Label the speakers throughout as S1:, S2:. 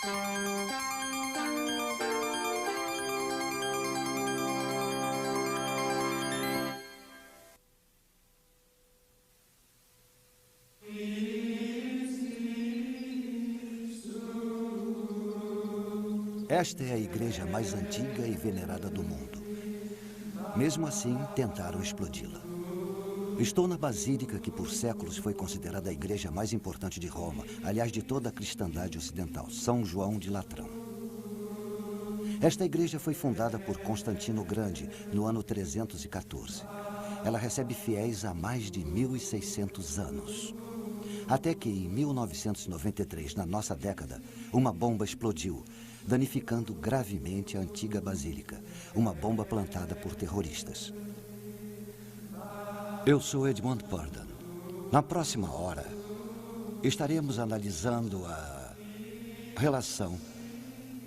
S1: Esta é a igreja mais antiga e venerada do mundo. Mesmo assim, tentaram explodi-la. Estou na basílica que por séculos foi considerada a igreja mais importante de Roma, aliás, de toda a cristandade ocidental, São João de Latrão. Esta igreja foi fundada por Constantino o Grande no ano 314. Ela recebe fiéis há mais de 1.600 anos. Até que em 1993, na nossa década, uma bomba explodiu, danificando gravemente a antiga basílica, uma bomba plantada por terroristas. Eu sou Edmund Purdon. Na próxima hora, estaremos analisando a relação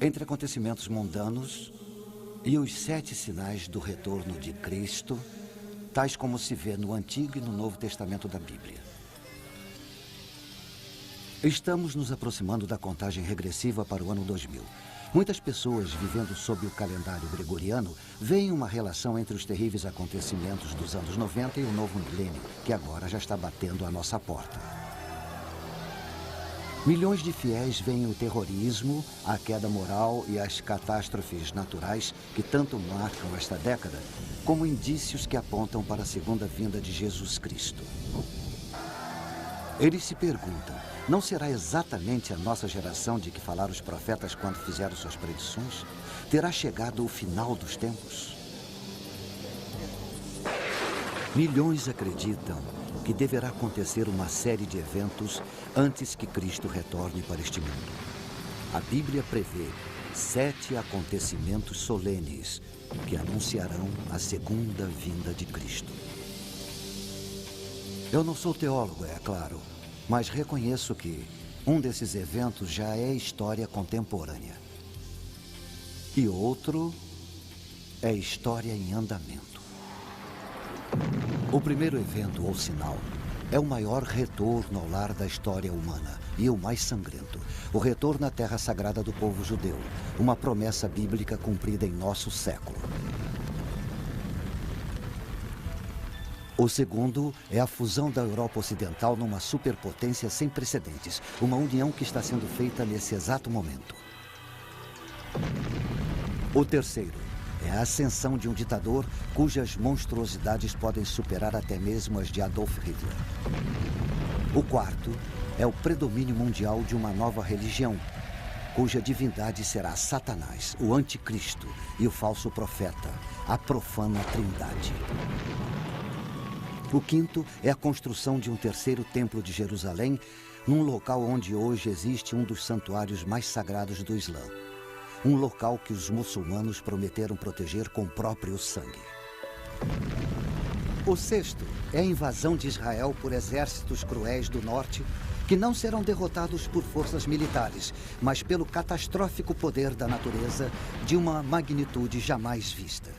S1: entre acontecimentos mundanos e os 7 sinais do retorno de Cristo, tais como se vê no Antigo e no Novo Testamento da Bíblia. Estamos nos aproximando da contagem regressiva para o ano 2000. Muitas pessoas vivendo sob o calendário gregoriano veem uma relação entre os terríveis acontecimentos dos anos 90 e o novo milênio, que agora já está batendo à nossa porta. Milhões de fiéis veem o terrorismo, a queda moral e as catástrofes naturais que tanto marcam esta década como indícios que apontam para a segunda vinda de Jesus Cristo. Eles se perguntam, não será exatamente a nossa geração de que falaram os profetas quando fizeram suas predições? Terá chegado o final dos tempos? Milhões acreditam que deverá acontecer uma série de eventos antes que Cristo retorne para este mundo. A Bíblia prevê 7 acontecimentos solenes que anunciarão a segunda vinda de Cristo. Eu não sou teólogo, é claro, mas reconheço que um desses eventos já é história contemporânea. E outro é história em andamento. O primeiro evento, ou sinal, é o maior retorno ao lar da história humana e o mais sangrento. O retorno à terra sagrada do povo judeu, uma promessa bíblica cumprida em nosso século. O segundo é a fusão da Europa Ocidental numa superpotência sem precedentes, uma união que está sendo feita nesse exato momento. O terceiro é a ascensão de um ditador cujas monstruosidades podem superar até mesmo as de Adolf Hitler. O quarto é o predomínio mundial de uma nova religião, cuja divindade será Satanás, o anticristo e o falso profeta, a profana trindade. O quinto é a construção de um terceiro templo de Jerusalém, num local onde hoje existe um dos santuários mais sagrados do Islã. Um local que os muçulmanos prometeram proteger com o próprio sangue. O sexto é a invasão de Israel por exércitos cruéis do norte, que não serão derrotados por forças militares, mas pelo catastrófico poder da natureza de uma magnitude jamais vista.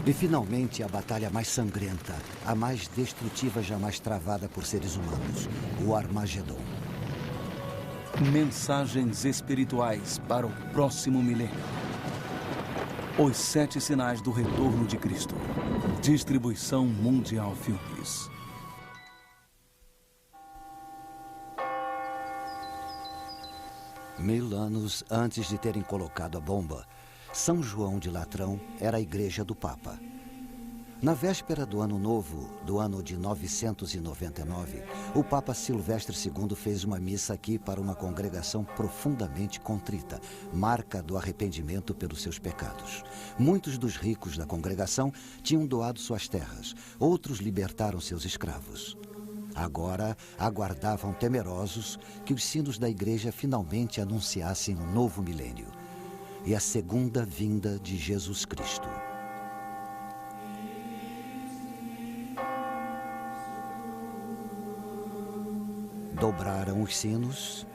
S1: E, finalmente, a batalha mais sangrenta, a mais destrutiva jamais travada por seres humanos, o Armagedon.
S2: Mensagens espirituais para o próximo milênio. Os 7 sinais do retorno de Cristo. Distribuição Mundial Filmes.
S1: Mil anos antes de terem colocado a bomba, São João de Latrão era a igreja do Papa. Na véspera do Ano Novo, do ano de 999, o Papa Silvestre II fez uma missa aqui para uma congregação profundamente contrita, marca do arrependimento pelos seus pecados. Muitos dos ricos da congregação tinham doado suas terras, outros libertaram seus escravos. Agora aguardavam temerosos que os sinos da igreja finalmente anunciassem um novo milênio e a segunda vinda de Jesus Cristo. Dobraram os sinos,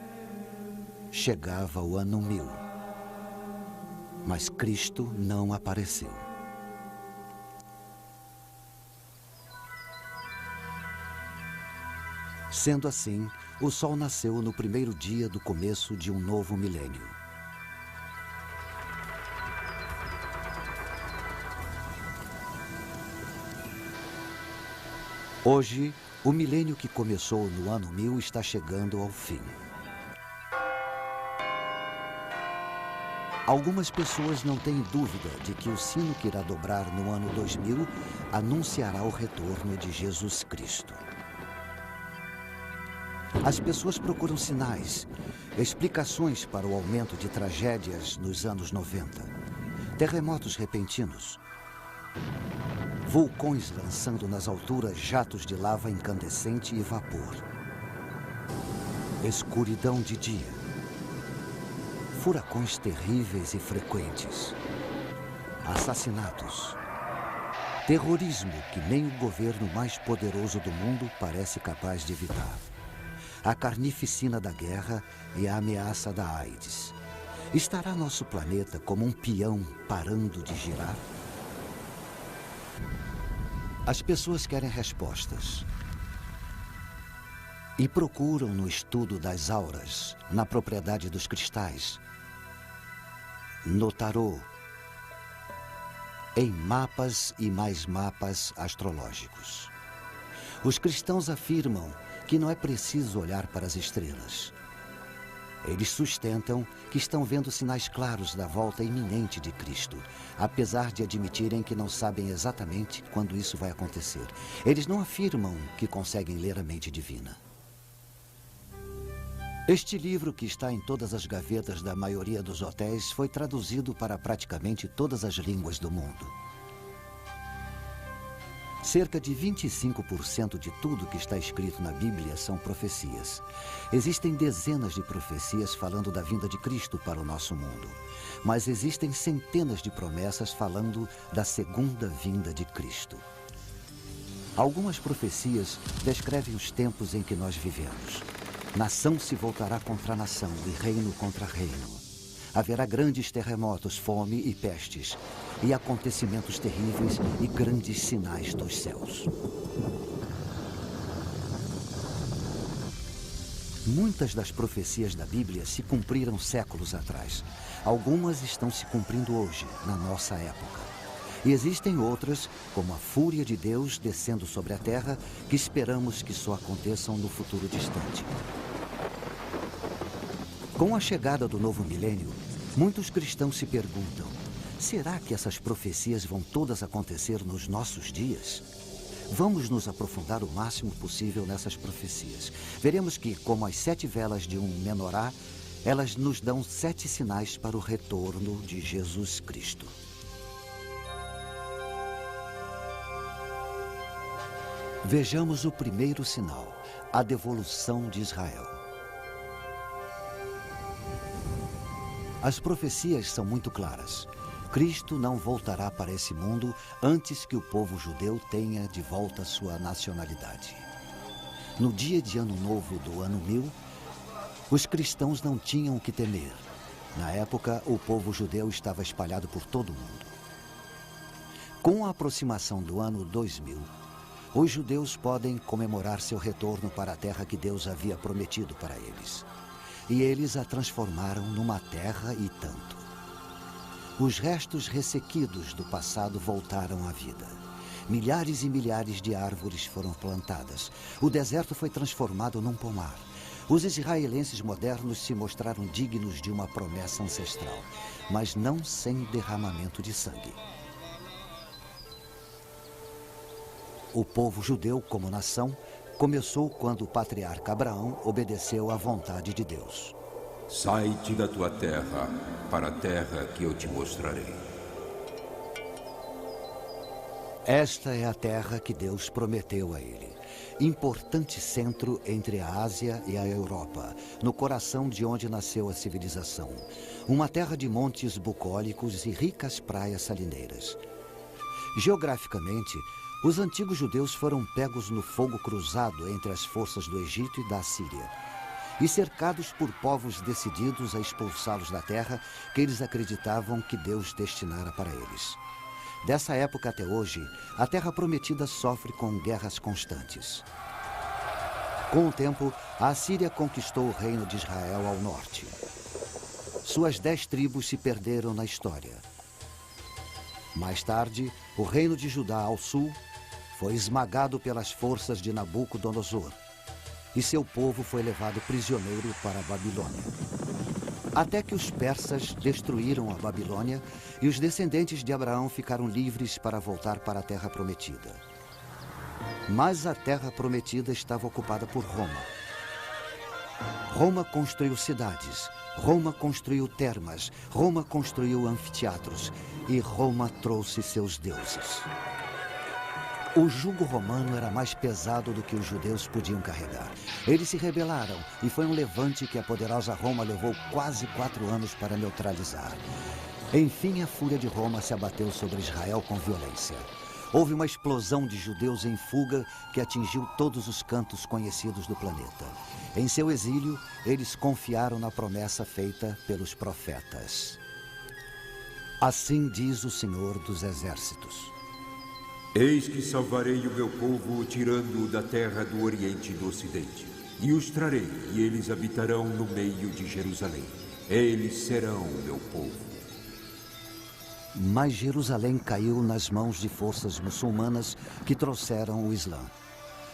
S1: chegava o ano 1000, mas Cristo não apareceu. Sendo assim, o sol nasceu no primeiro dia do começo de um novo milênio. Hoje, o milênio que começou no ano 1000 está chegando ao fim. Algumas pessoas não têm dúvida de que o sino que irá dobrar no ano 2000 anunciará o retorno de Jesus Cristo. As pessoas procuram sinais, explicações para o aumento de tragédias nos anos 90, terremotos repentinos, vulcões lançando nas alturas jatos de lava incandescente e vapor, escuridão de dia, furacões terríveis e frequentes, assassinatos, terrorismo que nem o governo mais poderoso do mundo parece capaz de evitar, a carnificina da guerra e a ameaça da AIDS. Estará nosso planeta como um peão parando de girar? As pessoas querem respostas e procuram no estudo das auras, na propriedade dos cristais, no tarô, em mapas e mais mapas astrológicos. Os cristãos afirmam que não é preciso olhar para as estrelas. Eles sustentam que estão vendo sinais claros da volta iminente de Cristo, apesar de admitirem que não sabem exatamente quando isso vai acontecer. Eles não afirmam que conseguem ler a mente divina. Este livro, que está em todas as gavetas da maioria dos hotéis, foi traduzido para praticamente todas as línguas do mundo. Cerca de 25% de tudo que está escrito na Bíblia são profecias. Existem dezenas de profecias falando da vinda de Cristo para o nosso mundo, mas existem centenas de promessas falando da segunda vinda de Cristo. Algumas profecias descrevem os tempos em que nós vivemos. Nação se voltará contra nação e reino contra reino. Haverá grandes terremotos, fome e pestes, e acontecimentos terríveis e grandes sinais dos céus. Muitas das profecias da Bíblia se cumpriram séculos atrás. Algumas estão se cumprindo hoje, na nossa época. E existem outras, como a fúria de Deus descendo sobre a terra, que esperamos que só aconteçam no futuro distante. Com a chegada do novo milênio, muitos cristãos se perguntam: será que essas profecias vão todas acontecer nos nossos dias? Vamos nos aprofundar o máximo possível nessas profecias. Veremos que, como as 7 velas de um menorá, elas nos dão 7 sinais para o retorno de Jesus Cristo. Vejamos o primeiro sinal, a devolução de Israel. As profecias são muito claras. Cristo não voltará para esse mundo antes que o povo judeu tenha de volta sua nacionalidade. No dia de Ano Novo do ano 1000, os cristãos não tinham o que temer. Na época, o povo judeu estava espalhado por todo o mundo. Com a aproximação do ano 2000, os judeus podem comemorar seu retorno para a terra que Deus havia prometido para eles. E eles a transformaram numa terra e tanto. Os restos ressequidos do passado voltaram à vida. Milhares e milhares de árvores foram plantadas. O deserto foi transformado num pomar. Os israelenses modernos se mostraram dignos de uma promessa ancestral, mas não sem derramamento de sangue. O povo judeu, como nação, começou quando o patriarca Abraão obedeceu à vontade de Deus.
S3: Sai-te da tua terra, para a terra que eu te mostrarei.
S1: Esta é a terra que Deus prometeu a ele. Importante centro entre a Ásia e a Europa, no coração de onde nasceu a civilização. Uma terra de montes bucólicos e ricas praias salineiras. Geograficamente, os antigos judeus foram pegos no fogo cruzado entre as forças do Egito e da Assíria, e cercados por povos decididos a expulsá-los da terra que eles acreditavam que Deus destinara para eles. Dessa época até hoje, a Terra Prometida sofre com guerras constantes. Com o tempo, a Assíria conquistou o reino de Israel ao norte. Suas 10 tribos se perderam na história. Mais tarde, o reino de Judá ao sul foi esmagado pelas forças de Nabucodonosor e seu povo foi levado prisioneiro para a Babilônia. Até que os persas destruíram a Babilônia e os descendentes de Abraão ficaram livres para voltar para a Terra Prometida. Mas a Terra Prometida estava ocupada por Roma. Roma construiu cidades, Roma construiu termas, Roma construiu anfiteatros e Roma trouxe seus deuses. O jugo romano era mais pesado do que os judeus podiam carregar. Eles se rebelaram e foi um levante que a poderosa Roma levou quase 4 anos para neutralizar. Enfim, a fúria de Roma se abateu sobre Israel com violência. Houve uma explosão de judeus em fuga que atingiu todos os cantos conhecidos do planeta. Em seu exílio, eles confiaram na promessa feita pelos profetas. Assim diz o Senhor dos Exércitos:
S3: Eis que salvarei o meu povo, tirando-o da terra do Oriente e do Ocidente. E os trarei, e eles habitarão no meio de Jerusalém. Eles serão o meu povo.
S1: Mas Jerusalém caiu nas mãos de forças muçulmanas que trouxeram o Islã.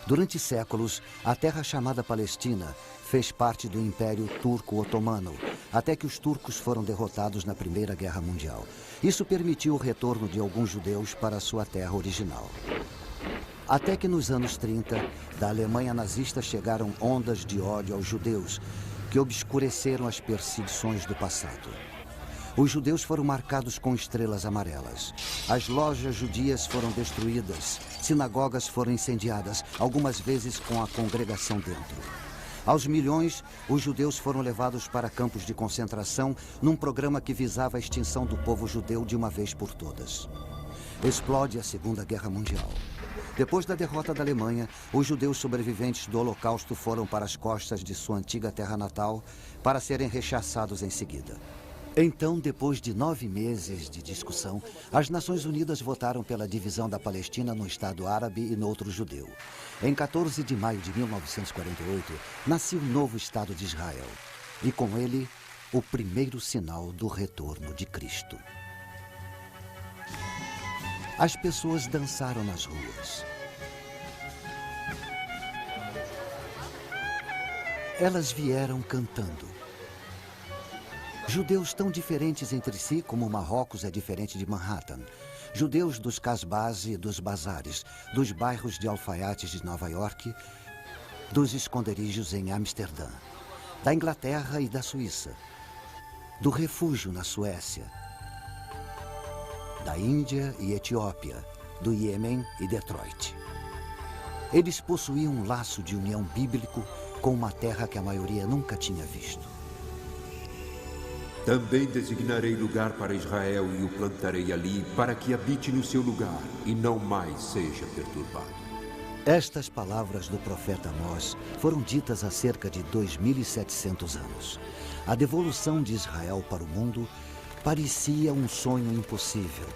S1: Durante séculos, a terra chamada Palestina fez parte do Império Turco-Otomano, até que os turcos foram derrotados na Primeira Guerra Mundial. Isso permitiu o retorno de alguns judeus para sua terra original. Até que nos anos 30, da Alemanha nazista chegaram ondas de ódio aos judeus, que obscureceram as perseguições do passado. Os judeus foram marcados com estrelas amarelas. As lojas judias foram destruídas. Sinagogas foram incendiadas, algumas vezes com a congregação dentro. Aos milhões, os judeus foram levados para campos de concentração num programa que visava a extinção do povo judeu de uma vez por todas. Explode a Segunda Guerra Mundial. Depois da derrota da Alemanha, os judeus sobreviventes do Holocausto foram para as costas de sua antiga terra natal para serem rechaçados em seguida. Então, depois de 9 meses de discussão, as Nações Unidas votaram pela divisão da Palestina no Estado árabe e no outro judeu. Em 14 de maio de 1948, nasceu o novo Estado de Israel. E com ele, o primeiro sinal do retorno de Cristo. As pessoas dançaram nas ruas. Elas vieram cantando. Judeus tão diferentes entre si como Marrocos é diferente de Manhattan. Judeus dos casbás e dos bazares, dos bairros de alfaiates de Nova York, dos esconderijos em Amsterdã, da Inglaterra e da Suíça, do refúgio na Suécia, da Índia e Etiópia, do Iêmen e Detroit. Eles possuíam um laço de união bíblico com uma terra que a maioria nunca tinha visto.
S3: Também designarei lugar para Israel e o plantarei ali, para que habite no seu lugar e não mais seja perturbado.
S1: Estas palavras do profeta Amós foram ditas há cerca de 2.700 anos. A devolução de Israel para o mundo parecia um sonho impossível,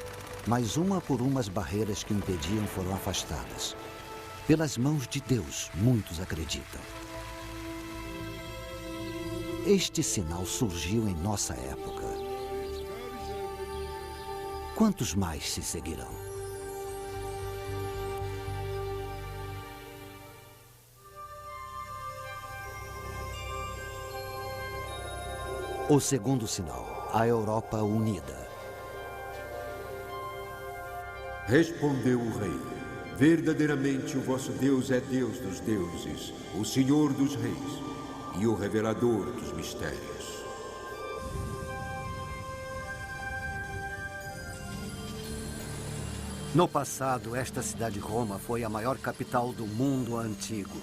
S1: mas uma por uma as barreiras que o impediam foram afastadas. Pelas mãos de Deus, muitos acreditam. Este sinal surgiu em nossa época. Quantos mais se seguirão? O segundo sinal, a Europa unida.
S3: Respondeu o rei: verdadeiramente o vosso Deus é Deus dos deuses, o Senhor dos reis e o revelador dos mistérios.
S1: No passado, esta cidade Roma foi a maior capital do mundo antigo.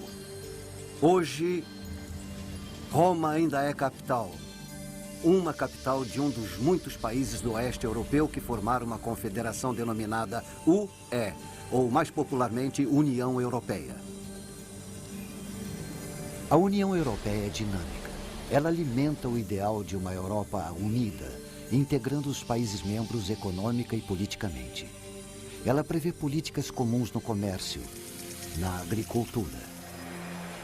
S1: Hoje, Roma ainda é capital. Uma capital de um dos muitos países do oeste europeu que formaram uma confederação denominada UE, ou mais popularmente União Europeia. A União Europeia é dinâmica. Ela alimenta o ideal de uma Europa unida, integrando os países membros econômica e politicamente. Ela prevê políticas comuns no comércio, na agricultura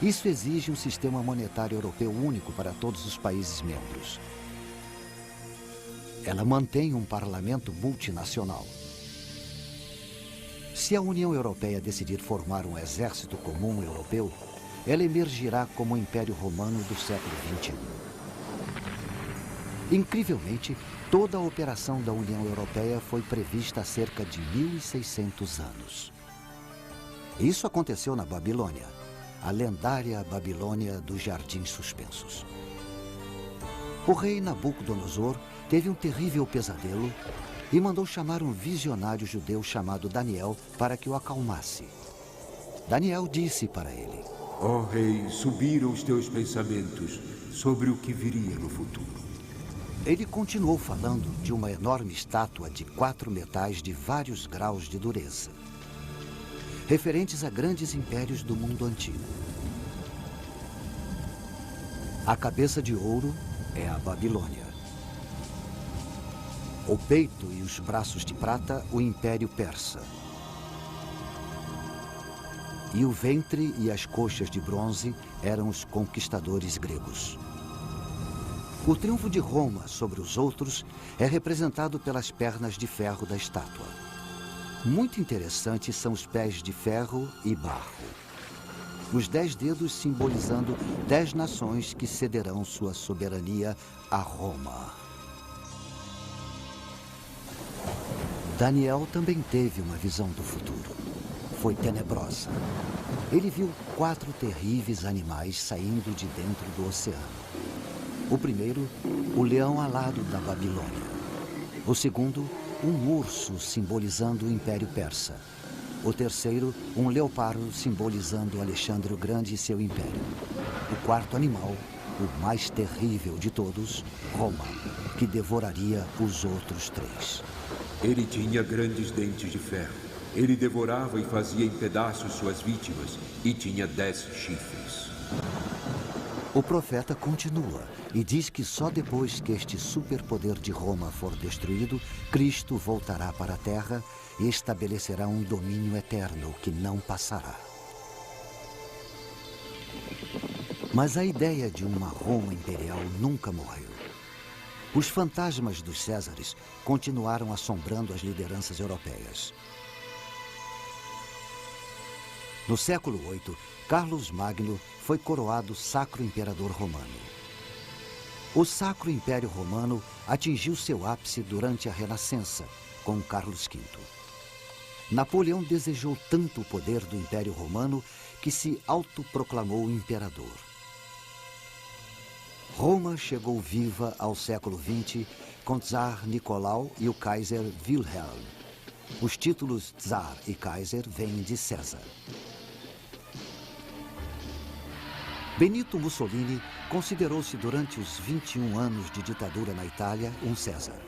S1: Isso exige um sistema monetário europeu único para todos os países membros. Ela mantém um parlamento multinacional. Se a União Europeia decidir formar um exército comum europeu, ela emergirá como o Império Romano do século XXI. Incrivelmente, toda a operação da União Europeia foi prevista há cerca de 1.600 anos. Isso aconteceu na Babilônia, a lendária Babilônia dos Jardins Suspensos. O rei Nabucodonosor teve um terrível pesadelo e mandou chamar um visionário judeu chamado Daniel para que o acalmasse. Daniel disse para ele:
S3: Ó rei, subiram os teus pensamentos sobre o que viria no futuro.
S1: Ele continuou falando de uma enorme estátua de 4 metais de vários graus de dureza, referentes a grandes impérios do mundo antigo. A cabeça de ouro é a Babilônia. O peito e os braços de prata, o Império Persa. E o ventre e as coxas de bronze eram os conquistadores gregos. O triunfo de Roma sobre os outros é representado pelas pernas de ferro da estátua. Muito interessantes são os pés de ferro e barro. Os 10 dedos simbolizando 10 nações que cederão sua soberania a Roma. Daniel também teve uma visão do futuro. Foi tenebrosa. Ele viu 4 terríveis animais saindo de dentro do oceano. O primeiro, o leão alado da Babilônia. O segundo, um urso simbolizando o Império Persa. O terceiro, um leopardo simbolizando Alexandre o Grande e seu império. O quarto animal, o mais terrível de todos, Roma, que devoraria os outros 3.
S3: Ele tinha grandes dentes de ferro. Ele devorava e fazia em pedaços suas vítimas e tinha 10 chifres.
S1: O profeta continua e diz que só depois que este superpoder de Roma for destruído, Cristo voltará para a terra e estabelecerá um domínio eterno que não passará. Mas a ideia de uma Roma imperial nunca morreu. Os fantasmas dos Césares continuaram assombrando as lideranças europeias. No século VIII, Carlos Magno foi coroado Sacro Imperador Romano. O Sacro Império Romano atingiu seu ápice durante a Renascença, com Carlos V. Napoleão desejou tanto o poder do Império Romano que se autoproclamou imperador. Roma chegou viva ao século XX com Tsar Nicolau e o Kaiser Wilhelm. Os títulos Tsar e Kaiser vêm de César. Benito Mussolini considerou-se durante os 21 anos de ditadura na Itália um César.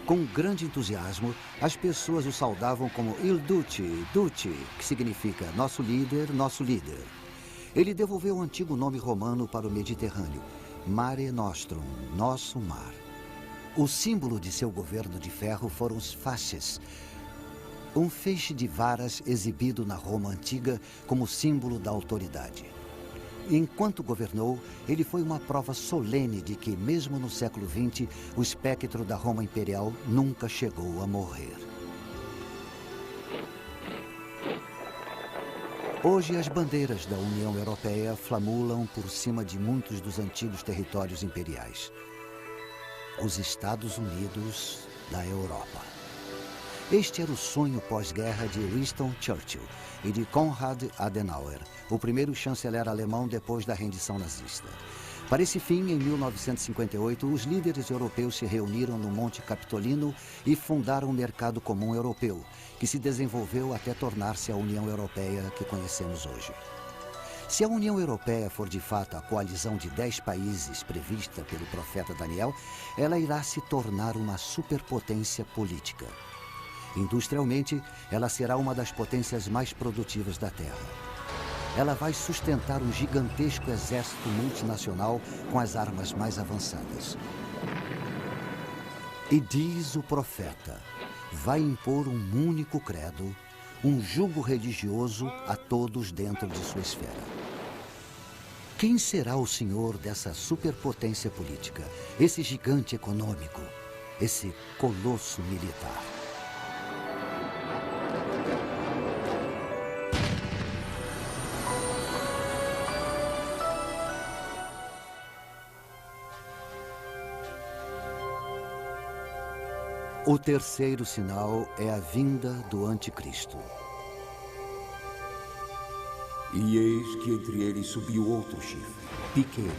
S1: Com grande entusiasmo, as pessoas o saudavam como Il Duce, Duce, que significa nosso líder, nosso líder. Ele devolveu o antigo nome romano para o Mediterrâneo, Mare Nostrum, nosso mar. O símbolo de seu governo de ferro foram os fasces, um feixe de varas exibido na Roma antiga como símbolo da autoridade. Enquanto governou, ele foi uma prova solene de que, mesmo no século XX, o espectro da Roma imperial nunca chegou a morrer. Hoje, as bandeiras da União Europeia flamulam por cima de muitos dos antigos territórios imperiais. Os Estados Unidos da Europa. Este era o sonho pós-guerra de Winston Churchill e de Konrad Adenauer, o primeiro chanceler alemão depois da rendição nazista. Para esse fim, em 1958, os líderes europeus se reuniram no Monte Capitolino e fundaram o Mercado Comum Europeu, que se desenvolveu até tornar-se a União Europeia que conhecemos hoje. Se a União Europeia for de fato a coalizão de 10 países prevista pelo profeta Daniel, ela irá se tornar uma superpotência política. Industrialmente, ela será uma das potências mais produtivas da Terra. Ela vai sustentar um gigantesco exército multinacional com as armas mais avançadas. E diz o profeta, vai impor um único credo, um jugo religioso a todos dentro de sua esfera. Quem será o senhor dessa superpotência política, esse gigante econômico, esse colosso militar? O terceiro sinal é a vinda do anticristo.
S3: E eis que entre eles subiu outro chifre, pequeno,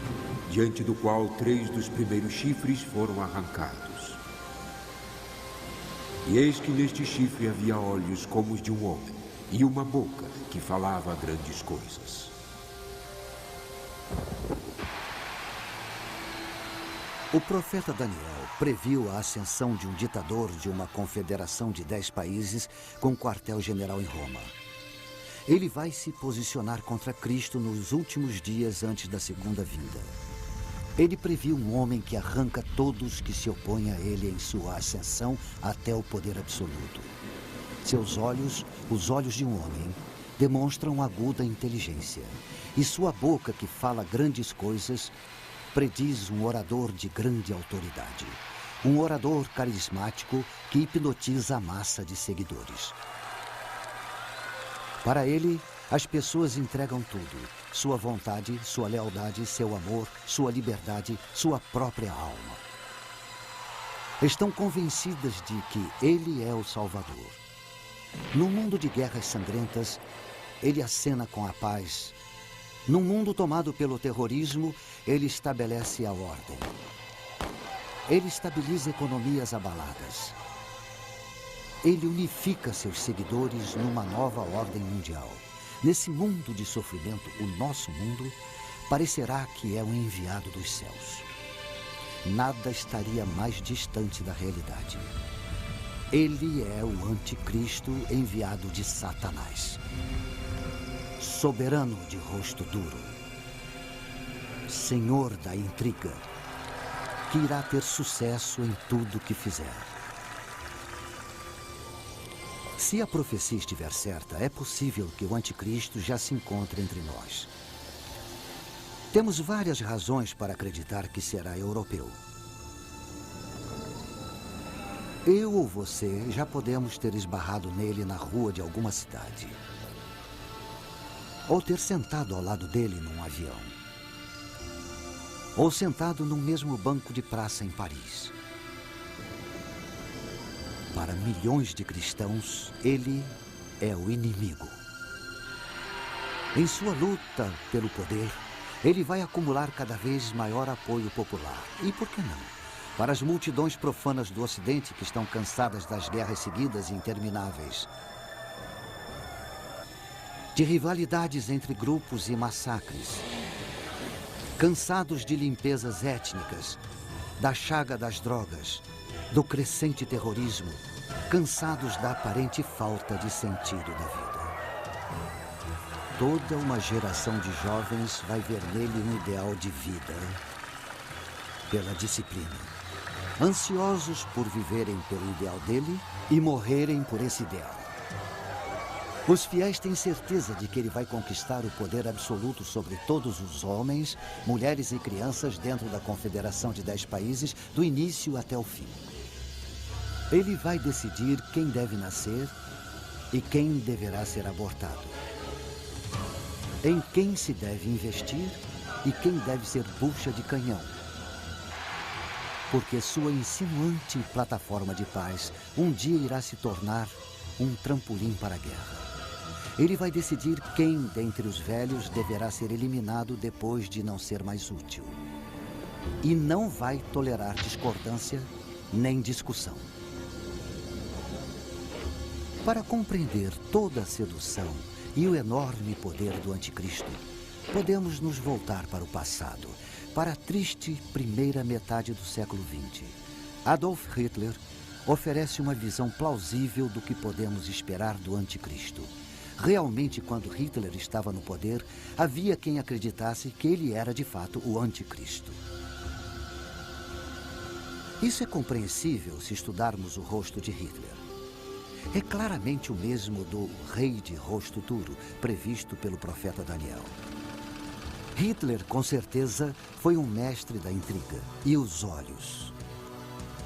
S3: diante do qual 3 dos primeiros chifres foram arrancados. E eis que neste chifre havia olhos como os de um homem, e uma boca que falava grandes coisas.
S1: O profeta Daniel previu a ascensão de um ditador de uma confederação de 10 países com quartel-general em Roma. Ele vai se posicionar contra Cristo nos últimos dias antes da segunda vinda. Ele previu um homem que arranca todos que se opõem a ele em sua ascensão até o poder absoluto. Seus olhos, os olhos de um homem, demonstram aguda inteligência. E sua boca, que fala grandes coisas, prediz um orador de grande autoridade. Um orador carismático que hipnotiza a massa de seguidores. Para ele, as pessoas entregam tudo: sua vontade, sua lealdade, seu amor, sua liberdade, sua própria alma. Estão convencidas de que ele é o Salvador. No mundo de guerras sangrentas, ele acena com a paz. Num mundo tomado pelo terrorismo, ele estabelece a ordem. Ele estabiliza economias abaladas. Ele unifica seus seguidores numa nova ordem mundial. Nesse mundo de sofrimento, o nosso mundo, parecerá que é um enviado dos céus. Nada estaria mais distante da realidade. Ele é o anticristo enviado de Satanás. Soberano de rosto duro. Senhor da intriga, que irá ter sucesso em tudo que fizer. Se a profecia estiver certa, é possível que o anticristo já se encontre entre nós. Temos várias razões para acreditar que será europeu. Eu ou você já podemos ter esbarrado nele na rua de alguma cidade. Ou ter sentado ao lado dele num avião. Ou sentado no mesmo banco de praça em Paris. Para milhões de cristãos, ele é o inimigo. Em sua luta pelo poder, ele vai acumular cada vez maior apoio popular. E por que não? Para as multidões profanas do Ocidente que estão cansadas das guerras seguidas e intermináveis. De rivalidades entre grupos e massacres. Cansados de limpezas étnicas, da chaga das drogas, do crescente terrorismo, cansados da aparente falta de sentido da vida. Toda uma geração de jovens vai ver nele um ideal de vida, pela disciplina, ansiosos por viverem pelo ideal dele e morrerem por esse ideal. Os fiéis têm certeza de que ele vai conquistar o poder absoluto sobre todos os homens, mulheres e crianças dentro da confederação de 10 países, do início até o fim. Ele vai decidir quem deve nascer e quem deverá ser abortado. Em quem se deve investir e quem deve ser bucha de canhão. Porque sua insinuante plataforma de paz um dia irá se tornar um trampolim para a guerra. Ele vai decidir quem dentre os velhos deverá ser eliminado depois de não ser mais útil. E não vai tolerar discordância nem discussão. Para compreender toda a sedução e o enorme poder do anticristo, podemos nos voltar para o passado, para a triste primeira metade do século XX. Adolf Hitler oferece uma visão plausível do que podemos esperar do anticristo. Realmente, quando Hitler estava no poder, havia quem acreditasse que ele era de fato o anticristo. Isso é compreensível se estudarmos o rosto de Hitler. É claramente o mesmo do rei de rosto duro, previsto pelo profeta Daniel. Hitler, com certeza, foi um mestre da intriga. E os olhos?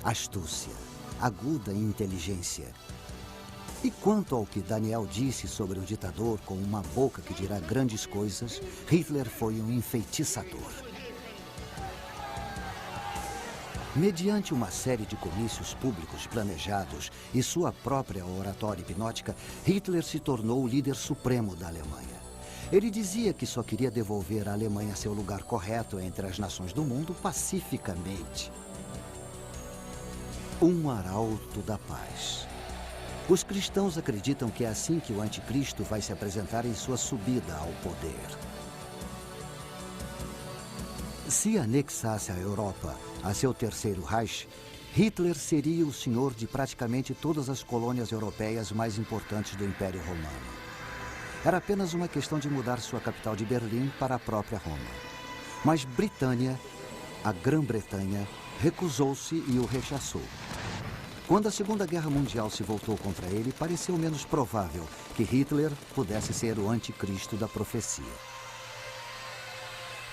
S1: Astúcia, aguda inteligência. E quanto ao que Daniel disse sobre o ditador com uma boca que dirá grandes coisas, Hitler foi um enfeitiçador. Mediante uma série de comícios públicos planejados e sua própria oratória hipnótica, Hitler se tornou o líder supremo da Alemanha. Ele dizia que só queria devolver à Alemanha seu lugar correto entre as nações do mundo pacificamente. Um arauto da paz. Os cristãos acreditam que é assim que o anticristo vai se apresentar em sua subida ao poder. Se anexasse a Europa a seu terceiro Reich, Hitler seria o senhor de praticamente todas as colônias europeias mais importantes do Império Romano. Era apenas uma questão de mudar sua capital de Berlim para a própria Roma. Mas Britânia, a Grã-Bretanha, recusou-se e o rechaçou. Quando a Segunda Guerra Mundial se voltou contra ele, pareceu menos provável que Hitler pudesse ser o anticristo da profecia.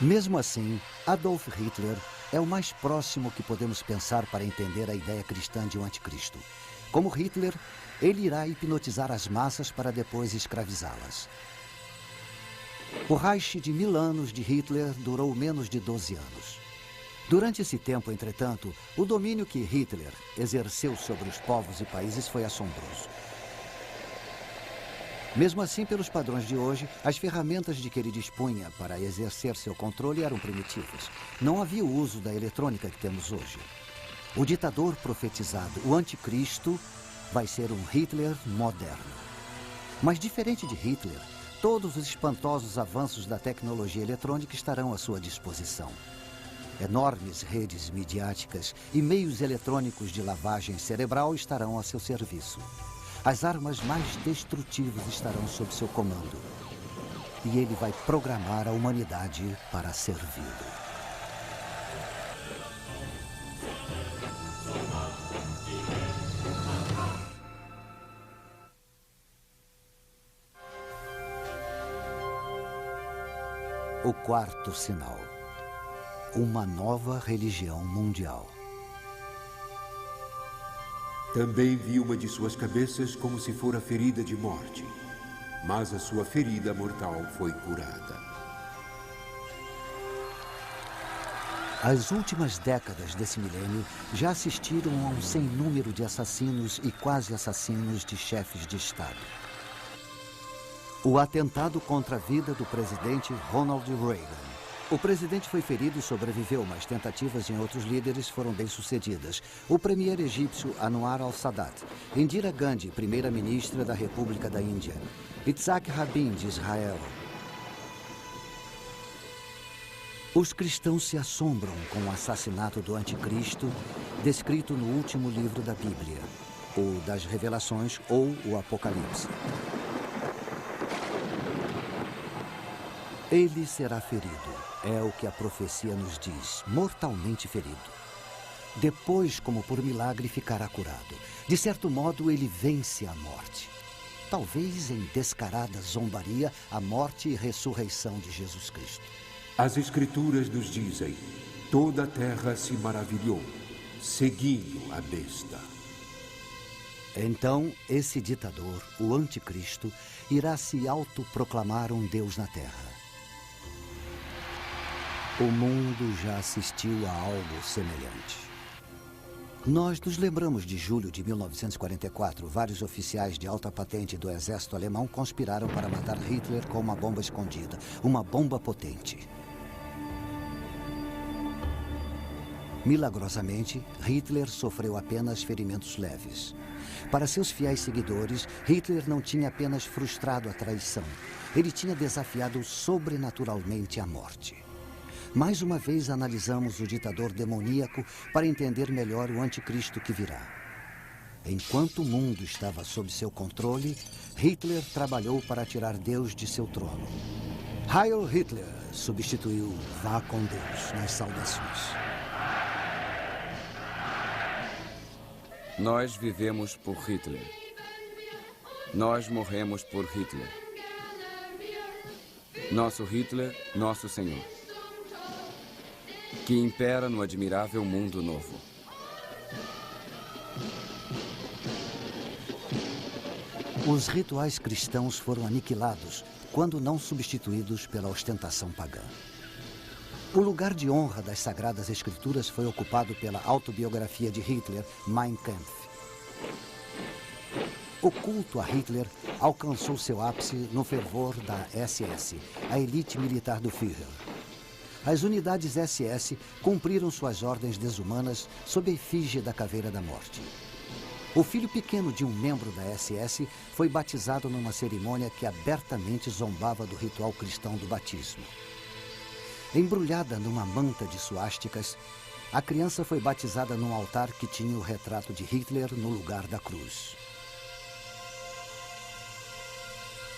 S1: Mesmo assim, Adolf Hitler é o mais próximo que podemos pensar para entender a ideia cristã de um anticristo. Como Hitler, ele irá hipnotizar as massas para depois escravizá-las. O Reich de 1000 anos de Hitler durou menos de 12 anos. Durante esse tempo, entretanto, o domínio que Hitler exerceu sobre os povos e países foi assombroso. Mesmo assim, pelos padrões de hoje, as ferramentas de que ele dispunha para exercer seu controle eram primitivas. Não havia o uso da eletrônica que temos hoje. O ditador profetizado, o anticristo, vai ser um Hitler moderno. Mas diferente de Hitler, todos os espantosos avanços da tecnologia eletrônica estarão à sua disposição. Enormes redes midiáticas e meios eletrônicos de lavagem cerebral estarão a seu serviço. As armas mais destrutivas estarão sob seu comando. E ele vai programar a humanidade para servi-lo. O quarto sinal. Uma nova religião mundial.
S3: Também vi uma de suas cabeças como se fora ferida de morte, mas a sua ferida mortal foi curada.
S1: As últimas décadas desse milênio já assistiram a um sem número de assassinos e quase assassinos de chefes de Estado. O atentado contra a vida do presidente Ronald Reagan. O presidente foi ferido e sobreviveu, mas tentativas em outros líderes foram bem-sucedidas. O premier egípcio Anwar al-Sadat, Indira Gandhi, primeira-ministra da República da Índia, Yitzhak Rabin, de Israel. Os cristãos se assombram com o assassinato do anticristo, descrito no último livro da Bíblia, o das Revelações ou o Apocalipse. Ele será ferido, é o que a profecia nos diz, mortalmente ferido. Depois, como por milagre, ficará curado. De certo modo, ele vence a morte. Talvez em descarada zombaria, a morte e ressurreição de Jesus Cristo.
S3: As Escrituras nos dizem: toda a terra se maravilhou, seguindo a besta.
S1: Então, esse ditador, o anticristo, irá se autoproclamar um Deus na terra. O mundo já assistiu a algo semelhante. Nós nos lembramos de julho de 1944. Vários oficiais de alta patente do exército alemão conspiraram para matar Hitler com uma bomba escondida. Uma bomba potente. Milagrosamente, Hitler sofreu apenas ferimentos leves. Para seus fiéis seguidores, Hitler não tinha apenas frustrado a traição. Ele tinha desafiado sobrenaturalmente a morte. Mais uma vez analisamos o ditador demoníaco para entender melhor o anticristo que virá. Enquanto o mundo estava sob seu controle, Hitler trabalhou para tirar Deus de seu trono. Heil Hitler substituiu Vá com Deus nas saudações.
S4: Nós vivemos por Hitler. Nós morremos por Hitler. Nosso Hitler, nosso Senhor, que impera no admirável mundo novo.
S1: Os rituais cristãos foram aniquilados, quando não substituídos pela ostentação pagã. O lugar de honra das Sagradas Escrituras foi ocupado pela autobiografia de Hitler, Mein Kampf. O culto a Hitler alcançou seu ápice no fervor da SS, a elite militar do Führer. As unidades SS cumpriram suas ordens desumanas sob a efígie da Caveira da Morte. O filho pequeno de um membro da SS foi batizado numa cerimônia que abertamente zombava do ritual cristão do batismo. Embrulhada numa manta de suásticas, a criança foi batizada num altar que tinha o retrato de Hitler no lugar da cruz.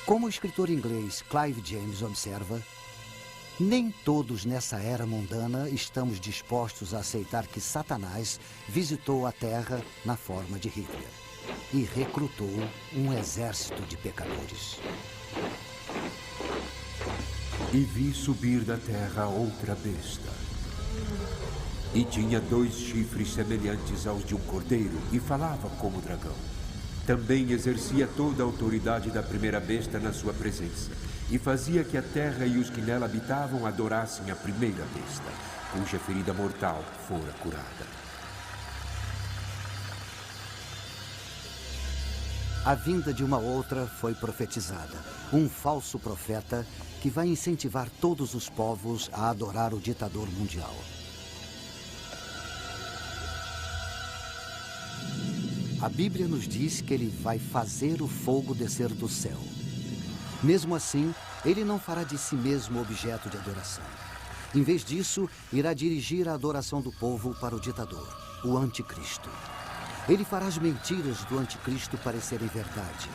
S1: Como o escritor inglês Clive James observa, nem todos nessa era mundana estamos dispostos a aceitar que Satanás visitou a Terra na forma de Hitler e recrutou um exército de pecadores.
S3: E vi subir da terra outra besta. E tinha 2 chifres semelhantes aos de um cordeiro e falava como dragão. Também exercia toda a autoridade da primeira besta na sua presença, e fazia que a terra e os que nela habitavam adorassem a primeira besta, cuja ferida mortal fora curada.
S1: A vinda de uma outra foi profetizada, um falso profeta que vai incentivar todos os povos a adorar o ditador mundial. A Bíblia nos diz que ele vai fazer o fogo descer do céu. Mesmo assim, ele não fará de si mesmo objeto de adoração. Em vez disso, irá dirigir a adoração do povo para o ditador, o anticristo. Ele fará as mentiras do anticristo parecerem verdade.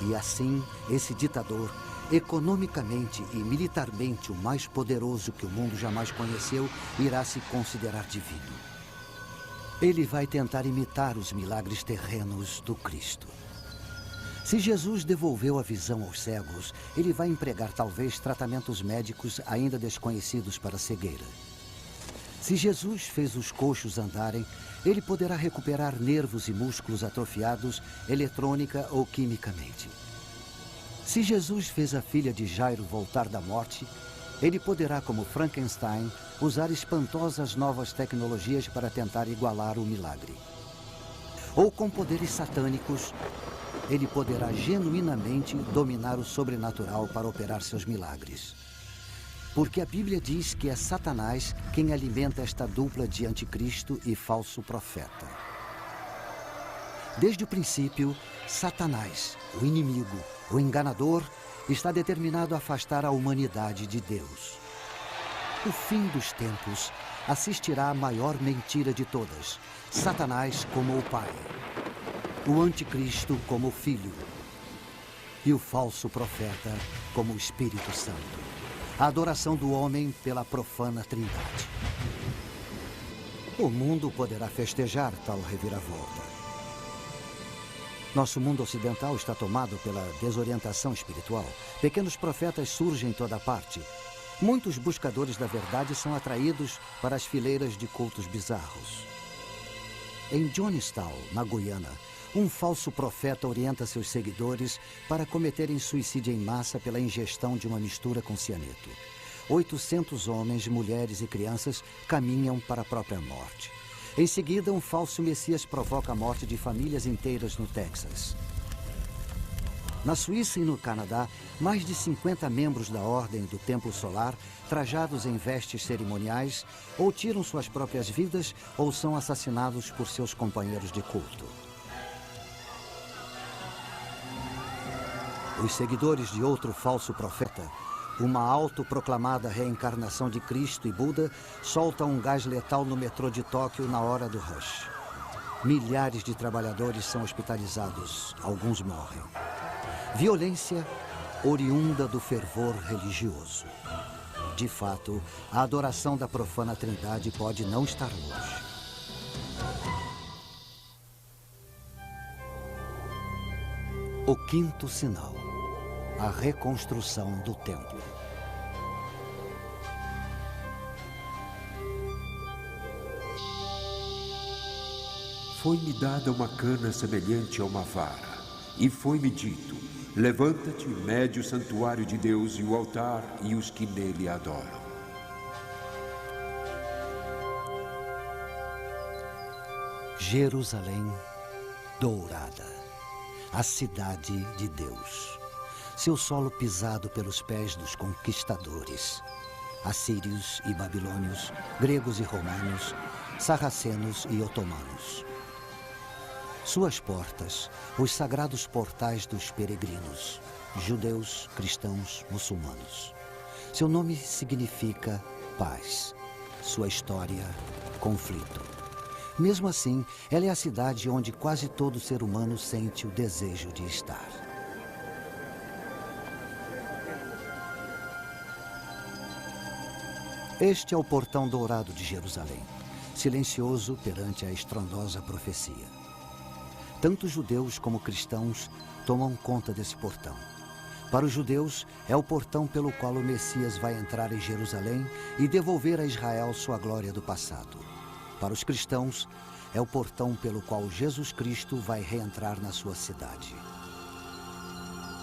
S1: E assim, esse ditador, economicamente e militarmente o mais poderoso que o mundo jamais conheceu, irá se considerar divino. Ele vai tentar imitar os milagres terrenos do Cristo. Se Jesus devolveu a visão aos cegos, ele vai empregar talvez tratamentos médicos ainda desconhecidos para a cegueira. Se Jesus fez os coxos andarem, ele poderá recuperar nervos e músculos atrofiados eletrônica ou quimicamente. Se Jesus fez a filha de Jairo voltar da morte, ele poderá, como Frankenstein, usar espantosas novas tecnologias para tentar igualar o milagre. Ou com poderes satânicos, ele poderá genuinamente dominar o sobrenatural para operar seus milagres. Porque a Bíblia diz que é Satanás quem alimenta esta dupla de anticristo e falso profeta. Desde o princípio, Satanás, o inimigo, o enganador, está determinado a afastar a humanidade de Deus. O fim dos tempos assistirá à maior mentira de todas, Satanás como o Pai, o anticristo como o Filho e o falso profeta como o Espírito Santo. A adoração do homem pela profana Trindade. O mundo poderá festejar tal reviravolta. Nosso mundo ocidental está tomado pela desorientação espiritual. Pequenos profetas surgem em toda parte. Muitos buscadores da verdade são atraídos para as fileiras de cultos bizarros. Em Johnstown, na Guiana, um falso profeta orienta seus seguidores para cometerem suicídio em massa pela ingestão de uma mistura com cianeto. 800 homens, mulheres e crianças caminham para a própria morte. Em seguida, um falso messias provoca a morte de famílias inteiras no Texas. Na Suíça e no Canadá, mais de 50 membros da Ordem do Templo Solar, trajados em vestes cerimoniais, ou tiram suas próprias vidas ou são assassinados por seus companheiros de culto. Os seguidores de outro falso profeta, uma autoproclamada reencarnação de Cristo e Buda, soltam um gás letal no metrô de Tóquio na hora do rush. Milhares de trabalhadores são hospitalizados, alguns morrem. Violência oriunda do fervor religioso. De fato, a adoração da profana Trindade pode não estar longe. O quinto sinal. a reconstrução do templo.
S3: Foi-me dada uma cana semelhante a uma vara, e foi-me dito: levanta-te, mede o santuário de Deus e o altar e os que nele adoram.
S1: Jerusalém dourada, a cidade de Deus. Seu solo pisado pelos pés dos conquistadores, assírios e babilônios, gregos e romanos, sarracenos e otomanos. Suas portas, os sagrados portais dos peregrinos, judeus, cristãos, muçulmanos. Seu nome significa paz. Sua história, conflito. Mesmo assim, ela é a cidade onde quase todo ser humano sente o desejo de estar. Este é o portão dourado de Jerusalém, silencioso perante a estrondosa profecia. Tanto judeus como cristãos tomam conta desse portão. Para os judeus, é o portão pelo qual o Messias vai entrar em Jerusalém e devolver a Israel sua glória do passado. Para os cristãos, é o portão pelo qual Jesus Cristo vai reentrar na sua cidade.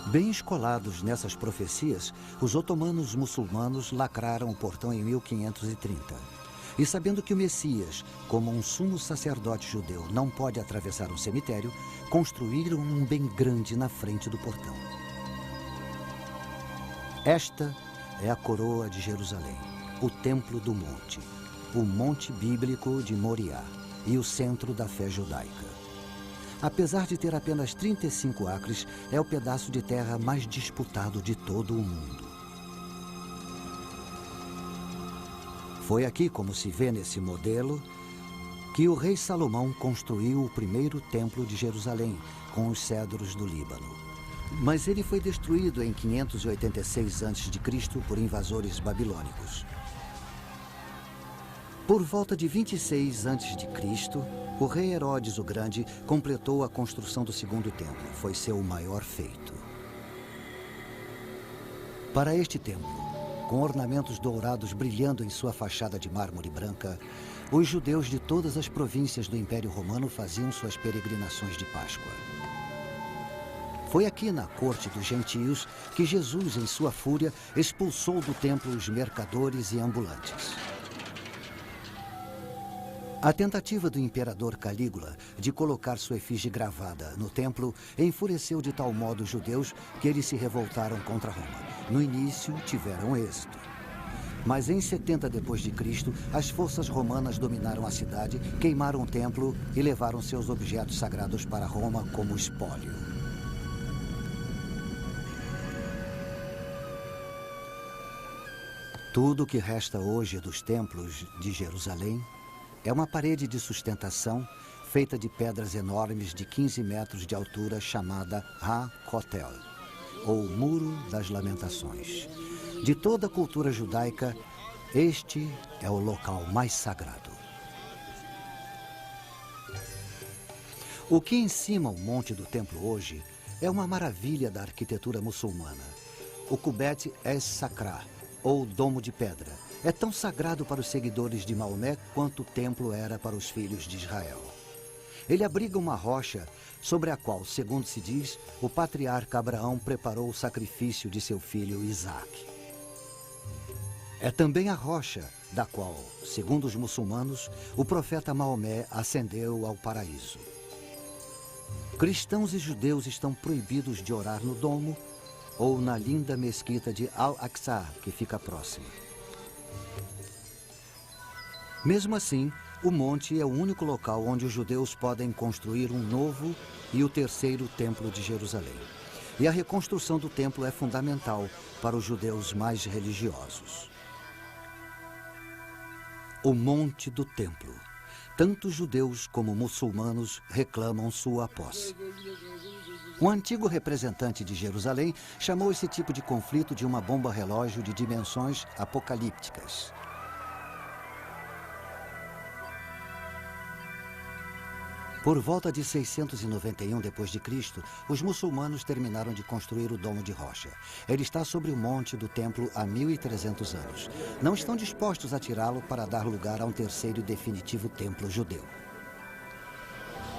S1: Bem escolados nessas profecias, os otomanos muçulmanos lacraram o portão em 1530. E sabendo que o Messias, como um sumo sacerdote judeu, não pode atravessar um cemitério, construíram um bem grande na frente do portão. Esta é a coroa de Jerusalém, o templo do monte, o monte bíblico de Moriá e o centro da fé judaica. Apesar de ter apenas 35 acres, é o pedaço de terra mais disputado de todo o mundo. Foi aqui, como se vê nesse modelo, que o rei Salomão construiu o primeiro templo de Jerusalém, com os cedros do Líbano. Mas ele foi destruído em 586 a.C. por invasores babilônicos. Por volta de 26 a.C., o rei Herodes o Grande completou a construção do segundo templo. Foi seu maior feito. Para este templo, com ornamentos dourados brilhando em sua fachada de mármore branca, os judeus de todas as províncias do Império Romano faziam suas peregrinações de Páscoa. Foi aqui na corte dos gentios que Jesus, em sua fúria, expulsou do templo os mercadores e ambulantes. A tentativa do imperador Calígula de colocar sua efígie gravada no templo enfureceu de tal modo os judeus que eles se revoltaram contra Roma. No início, tiveram êxito. Mas em 70 d.C., as forças romanas dominaram a cidade, queimaram o templo e levaram seus objetos sagrados para Roma como espólio. Tudo o que resta hoje dos templos de Jerusalém é uma parede de sustentação feita de pedras enormes de 15 metros de altura chamada Ha-Kotel, ou Muro das Lamentações. De toda a cultura judaica, este é o local mais sagrado. O que encima o monte do templo hoje é uma maravilha da arquitetura muçulmana. O Kubet es-Sakra, ou Domo de Pedra, é tão sagrado para os seguidores de Maomé quanto o templo era para os filhos de Israel. Ele abriga uma rocha sobre a qual, segundo se diz, o patriarca Abraão preparou o sacrifício de seu filho Isaque. É também a rocha da qual, segundo os muçulmanos, o profeta Maomé ascendeu ao paraíso. Cristãos e judeus estão proibidos de orar no domo ou na linda mesquita de Al-Aqsa, que fica próxima. Mesmo assim, o monte é o único local onde os judeus podem construir um novo e o terceiro templo de Jerusalém. E a reconstrução do templo é fundamental para os judeus mais religiosos. O monte do templo. Tanto judeus como muçulmanos reclamam sua posse. Um antigo representante de Jerusalém chamou esse tipo de conflito de uma bomba relógio de dimensões apocalípticas. Por volta de 691 d.C., os muçulmanos terminaram de construir o Domo de Rocha. Ele está sobre o monte do templo há 1.300 anos. Não estão dispostos a tirá-lo para dar lugar a um terceiro e definitivo templo judeu.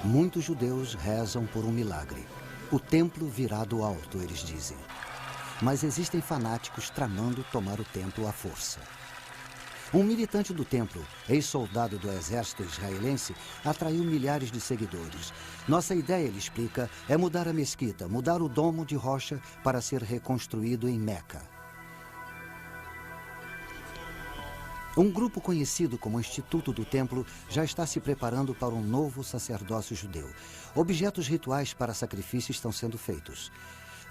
S1: Muitos judeus rezam por um milagre. O templo virá do alto, eles dizem. Mas existem fanáticos tramando tomar o templo à força. Um militante do templo, ex-soldado do exército israelense, atraiu milhares de seguidores. Nossa ideia, ele explica, é mudar a mesquita, mudar o domo de rocha para ser reconstruído em Meca. Um grupo conhecido como Instituto do Templo já está se preparando para um novo sacerdócio judeu. Objetos rituais para sacrifício estão sendo feitos.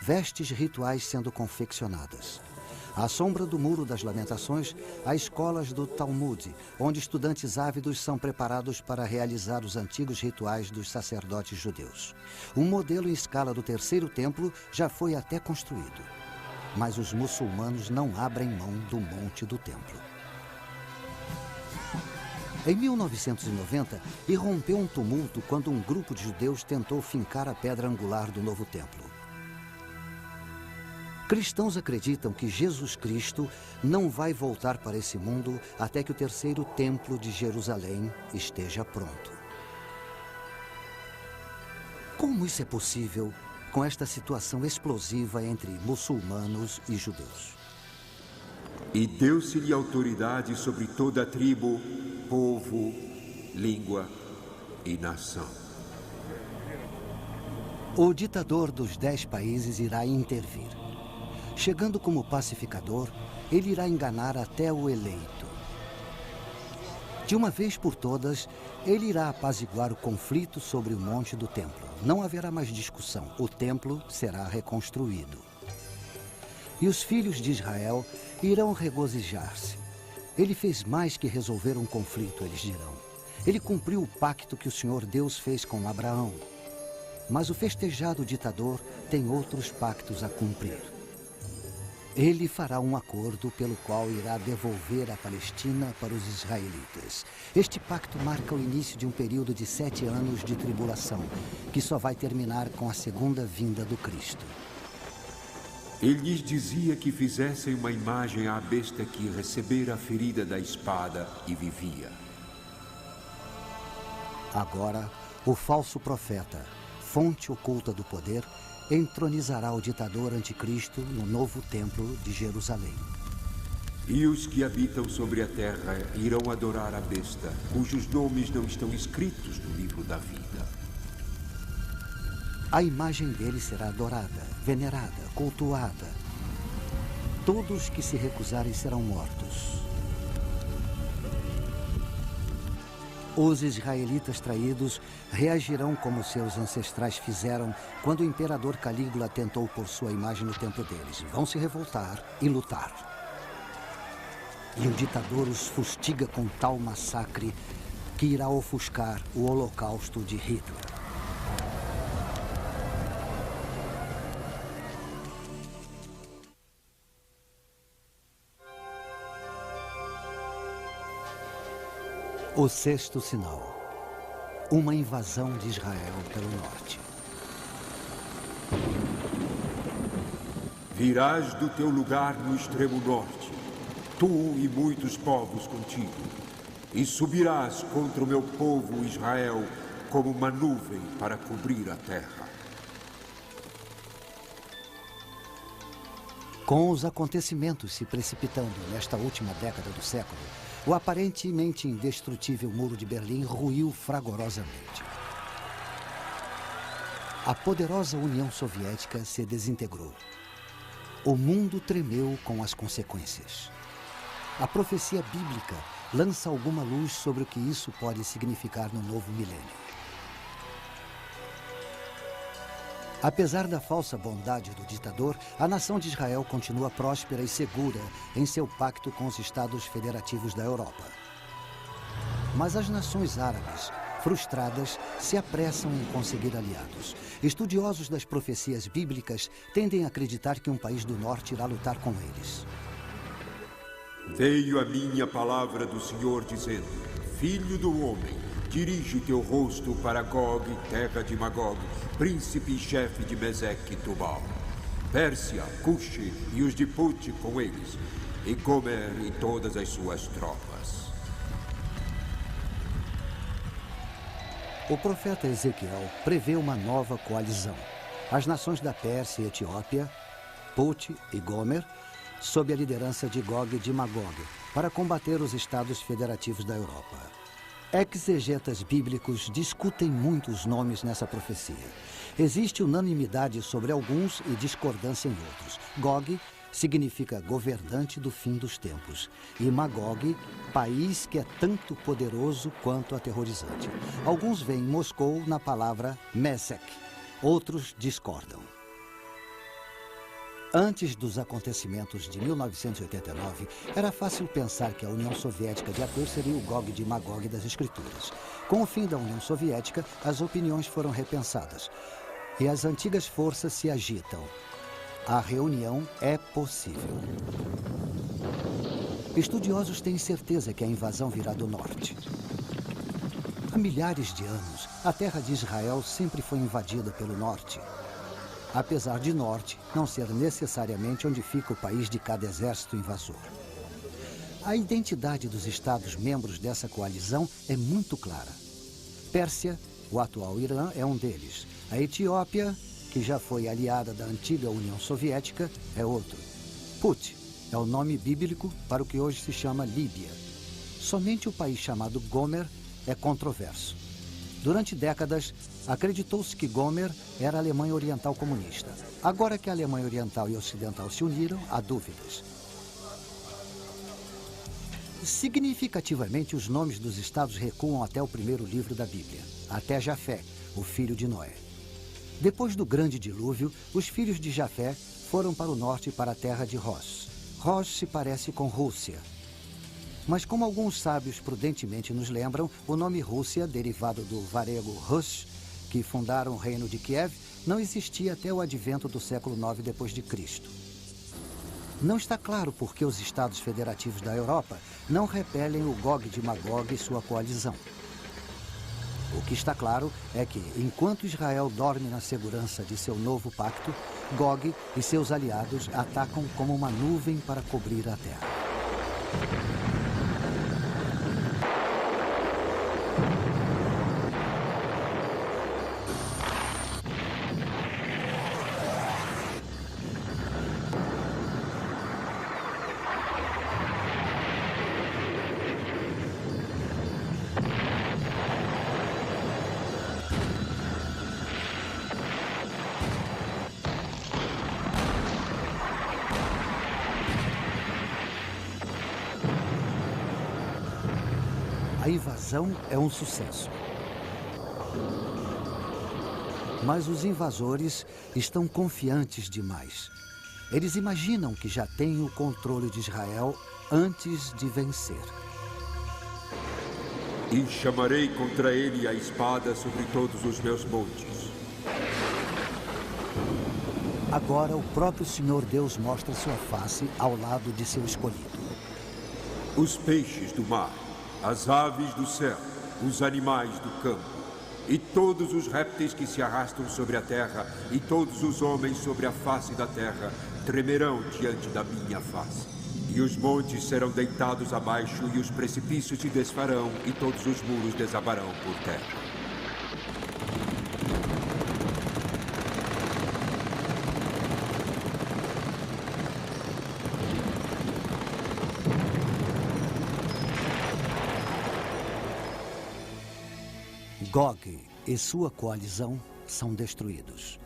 S1: Vestes rituais sendo confeccionadas. À sombra do Muro das Lamentações, há escolas do Talmud, onde estudantes ávidos são preparados para realizar os antigos rituais dos sacerdotes judeus. Um modelo em escala do terceiro templo já foi até construído. Mas os muçulmanos não abrem mão do monte do templo. Em 1990, irrompeu um tumulto quando um grupo de judeus tentou fincar a pedra angular do novo templo. Cristãos acreditam que Jesus Cristo não vai voltar para esse mundo até que o terceiro templo de Jerusalém esteja pronto. Como isso é possível com esta situação explosiva entre muçulmanos e judeus?
S3: E deu-se-lhe autoridade sobre toda a tribo, povo, língua e nação.
S1: O ditador dos 10 países irá intervir. Chegando como pacificador, ele irá enganar até o eleito. De uma vez por todas, ele irá apaziguar o conflito sobre o monte do templo. Não haverá mais discussão. O templo será reconstruído. E os filhos de Israel irão regozijar-se. Ele fez mais que resolver um conflito, eles dirão. Ele cumpriu o pacto que o Senhor Deus fez com Abraão. Mas o festejado ditador tem outros pactos a cumprir. Ele fará um acordo pelo qual irá devolver a Palestina para os israelitas. Este pacto marca o início de um período de 7 anos de tribulação, que só vai terminar com a segunda vinda do Cristo.
S3: Ele lhes dizia que fizessem uma imagem à besta que recebera a ferida da espada e vivia.
S1: Agora, o falso profeta, fonte oculta do poder, entronizará o ditador anticristo no novo templo de Jerusalém.
S3: E os que habitam sobre a terra irão adorar a besta, cujos nomes não estão escritos no livro da vida.
S1: A imagem dele será adorada, venerada, cultuada. Todos que se recusarem serão mortos. Os israelitas traídos reagirão como seus ancestrais fizeram quando o imperador Calígula tentou pôr sua imagem no templo deles. Vão se revoltar e lutar. E o ditador os fustiga com tal massacre que irá ofuscar o holocausto de Hitler. O sexto sinal. Uma invasão de Israel pelo norte.
S3: Virás do teu lugar no extremo norte, tu e muitos povos contigo, e subirás contra o meu povo Israel como uma nuvem para cobrir a terra.
S1: Com os acontecimentos se precipitando nesta última década do século, o aparentemente indestrutível Muro de Berlim ruiu fragorosamente. A poderosa União Soviética se desintegrou. O mundo tremeu com as consequências. A profecia bíblica lança alguma luz sobre o que isso pode significar no novo milênio. Apesar da falsa bondade do ditador, a nação de Israel continua próspera e segura em seu pacto com os Estados Federativos da Europa. Mas as nações árabes, frustradas, se apressam em conseguir aliados. Estudiosos das profecias bíblicas tendem a acreditar que um país do norte irá lutar com eles.
S3: Veio a minha palavra do Senhor dizendo: Filho do homem, dirige o teu rosto para Gog, terra de Magog, príncipe e chefe de Meseque e Tubal. Pérsia, Cuxi e os de Put com eles, e Gomer e todas as suas tropas.
S1: O profeta Ezequiel prevê uma nova coalizão. As nações da Pérsia e Etiópia, Put e Gomer, sob a liderança de Gog de Magog, para combater os estados federativos da Europa. Exegetas bíblicos discutem muito os nomes nessa profecia. Existe unanimidade sobre alguns e discordância em outros. Gog significa governante do fim dos tempos. E Magog, país que é tanto poderoso quanto aterrorizante. Alguns veem Moscou na palavra Mesek, outros discordam. Antes dos acontecimentos de 1989, era fácil pensar que a União Soviética de Ator seria o Gog de Magog das Escrituras. Com o fim da União Soviética, as opiniões foram repensadas e as antigas forças se agitam. A reunião é possível. Estudiosos têm certeza que a invasão virá do norte. Há milhares de anos, a terra de Israel sempre foi invadida pelo norte. Apesar de norte não ser necessariamente onde fica o país de cada exército invasor. A identidade dos estados membros dessa coalizão é muito clara. Pérsia, o atual Irã, é um deles. A Etiópia, que já foi aliada da antiga União Soviética, é outro. Put é o nome bíblico para o que hoje se chama Líbia. Somente o país chamado Gomer é controverso. Durante décadas, acreditou-se que Gomer era a Alemanha Oriental comunista. Agora que a Alemanha Oriental e Ocidental se uniram, há dúvidas. Significativamente, os nomes dos estados recuam até o primeiro livro da Bíblia, até Jafé, o filho de Noé. Depois do grande dilúvio, os filhos de Jafé foram para o norte, para a terra de Rosh. Rosh se parece com Rússia. Mas como alguns sábios prudentemente nos lembram, o nome Rússia, derivado do varego Rus, que fundaram o reino de Kiev, não existia até o advento do século IX d.C. Não está claro por que os estados federativos da Europa não repelem o Gog de Magog e sua coalizão. O que está claro é que, enquanto Israel dorme na segurança de seu novo pacto, Gog e seus aliados atacam como uma nuvem para cobrir a terra. A invasão é um sucesso. Mas os invasores estão confiantes demais. Eles imaginam que já têm o controle de Israel antes de vencer.
S3: E chamarei contra ele a espada sobre todos os meus montes.
S1: Agora o próprio Senhor Deus mostra sua face ao lado de seu escolhido.
S3: Os peixes do mar, as aves do céu, os animais do campo, e todos os répteis que se arrastam sobre a terra, e todos os homens sobre a face da terra, tremerão diante da minha face. E os montes serão deitados abaixo, e os precipícios se desfarão, e todos os muros desabarão por terra.
S1: Gog e sua coalizão são destruídos.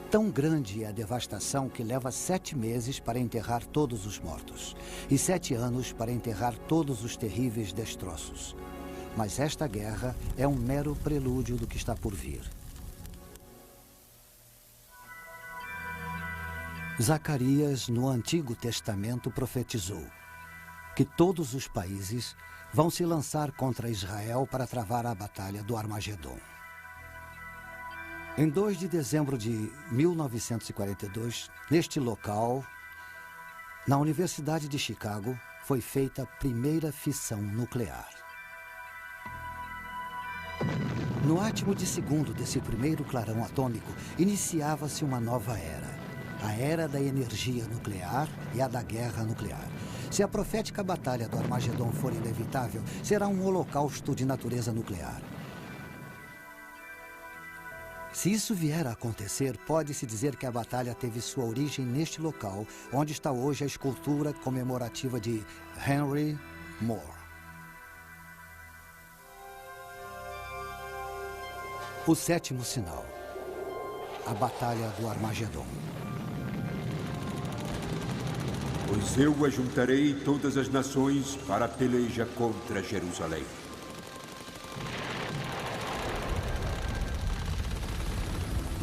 S1: Tão grande é a devastação que leva 7 meses para enterrar todos os mortos e 7 anos para enterrar todos os terríveis destroços. Mas esta guerra é um mero prelúdio do que está por vir. Zacarias, no Antigo Testamento, profetizou que todos os países vão se lançar contra Israel para travar a batalha do Armagedon. Em 2 de dezembro de 1942, neste local, na Universidade de Chicago, foi feita a primeira fissão nuclear. No átimo de segundo desse primeiro clarão atômico, iniciava-se uma nova era. A era da energia nuclear e a da guerra nuclear. Se a profética batalha do Armagedon for inevitável, será um holocausto de natureza nuclear. Se isso vier a acontecer, pode-se dizer que a batalha teve sua origem neste local, onde está hoje a escultura comemorativa de Henry Moore. O sétimo sinal. A Batalha do Armagedon.
S3: Pois eu ajuntarei todas as nações para a peleja contra Jerusalém.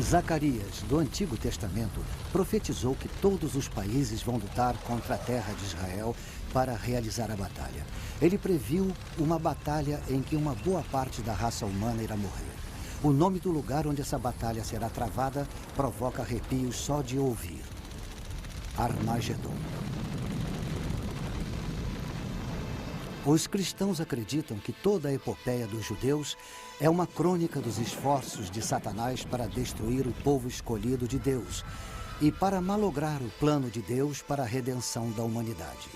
S1: Zacarias, do Antigo Testamento, profetizou que todos os países vão lutar contra a terra de Israel para realizar a batalha. Ele previu uma batalha em que uma boa parte da raça humana irá morrer. O nome do lugar onde essa batalha será travada provoca arrepios só de ouvir. Armagedon. Os cristãos acreditam que toda a epopeia dos judeus é uma crônica dos esforços de Satanás para destruir o povo escolhido de Deus e para malograr o plano de Deus para a redenção da humanidade.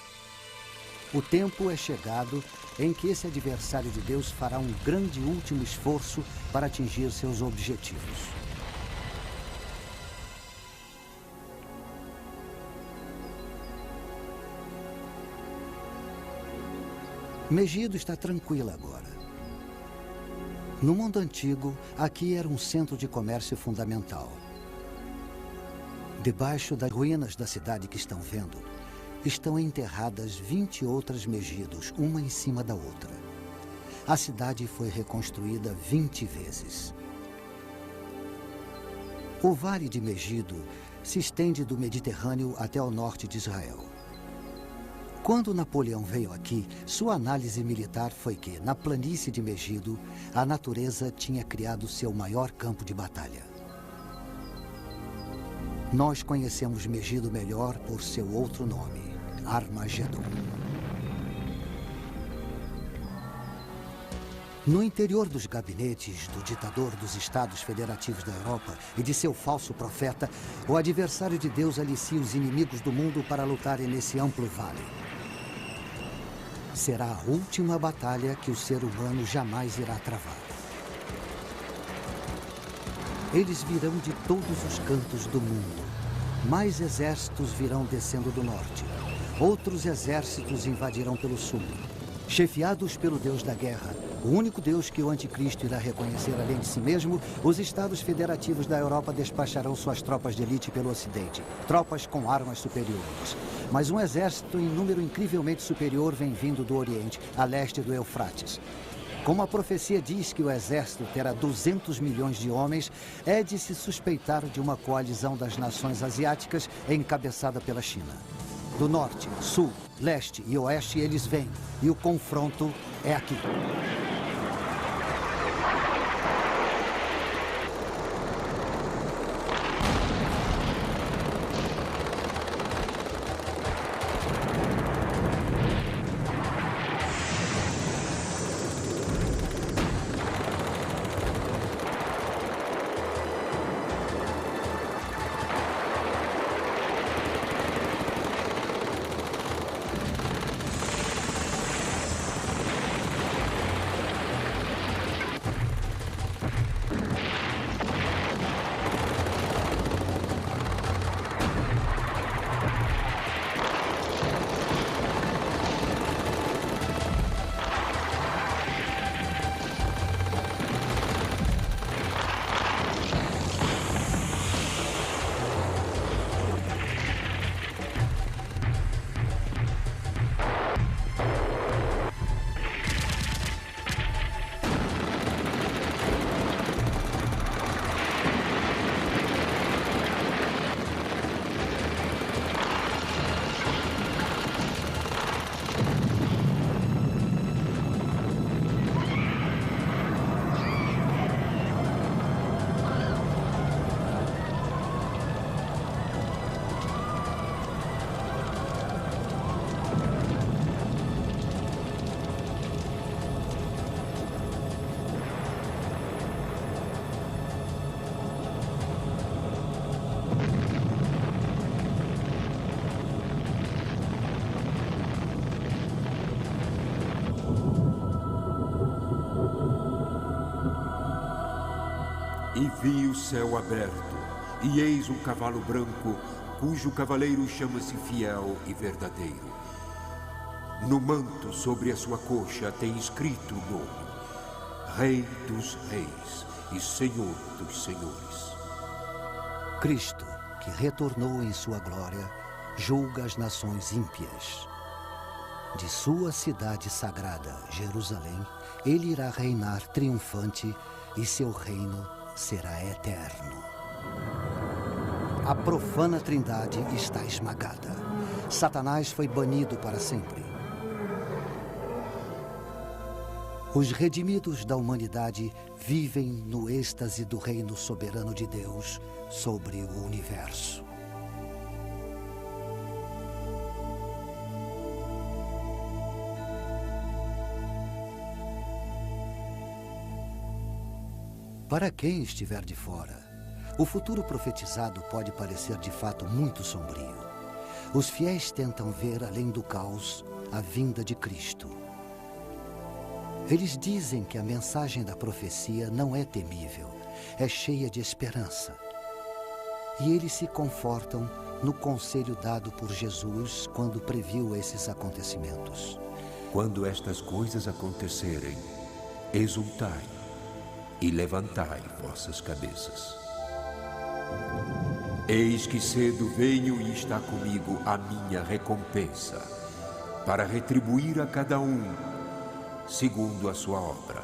S1: O tempo é chegado em que esse adversário de Deus fará um grande último esforço para atingir seus objetivos. Megido está tranquila agora. No mundo antigo, aqui era um centro de comércio fundamental. Debaixo das ruínas da cidade que estão vendo, estão enterradas 20 outras Megidos, uma em cima da outra. A cidade foi reconstruída 20 vezes. O Vale de Megido se estende do Mediterrâneo até o norte de Israel. Quando Napoleão veio aqui, sua análise militar foi que, na planície de Megido, a natureza tinha criado seu maior campo de batalha. Nós conhecemos Megido melhor por seu outro nome, Armagedon. No interior dos gabinetes do ditador dos Estados Federativos da Europa e de seu falso profeta, o adversário de Deus alicia os inimigos do mundo para lutarem nesse amplo vale. Será a última batalha que o ser humano jamais irá travar. Eles virão de todos os cantos do mundo. Mais exércitos virão descendo do norte. Outros exércitos invadirão pelo sul. Chefiados pelo Deus da guerra, o único Deus que o anticristo irá reconhecer além de si mesmo, os Estados Federativos da Europa despacharão suas tropas de elite pelo ocidente. Tropas com armas superiores. Mas um exército em número incrivelmente superior vem vindo do Oriente, a leste do Eufrates. Como a profecia diz que o exército terá 200 milhões de homens, é de se suspeitar de uma coalizão das nações asiáticas encabeçada pela China. Do norte, sul, leste e oeste eles vêm, e o confronto é aqui.
S3: E vi o céu aberto, e eis um cavalo branco, cujo cavaleiro chama-se Fiel e Verdadeiro. No manto sobre a sua coxa tem escrito o nome: Rei dos Reis e Senhor dos Senhores.
S1: Cristo, que retornou em sua glória, julga as nações ímpias. De sua cidade sagrada, Jerusalém, ele irá reinar triunfante e seu reino será eterno. A profana trindade está esmagada. Satanás foi banido para sempre. Os redimidos da humanidade vivem no êxtase do reino soberano de Deus sobre o universo. Para quem estiver de fora, o futuro profetizado pode parecer de fato muito sombrio. Os fiéis tentam ver além do caos a vinda de Cristo. Eles dizem que a mensagem da profecia não é temível, é cheia de esperança. E eles se confortam no conselho dado por Jesus quando previu esses acontecimentos.
S3: Quando estas coisas acontecerem, exultai e levantai vossas cabeças. Eis que cedo venho e está comigo a minha recompensa, para retribuir a cada um segundo a sua obra.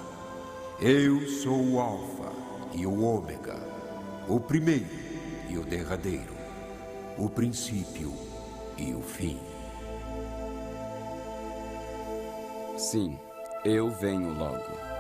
S3: Eu sou o Alfa e o Ômega, o primeiro e o derradeiro, o princípio e o fim.
S4: Sim, eu venho logo.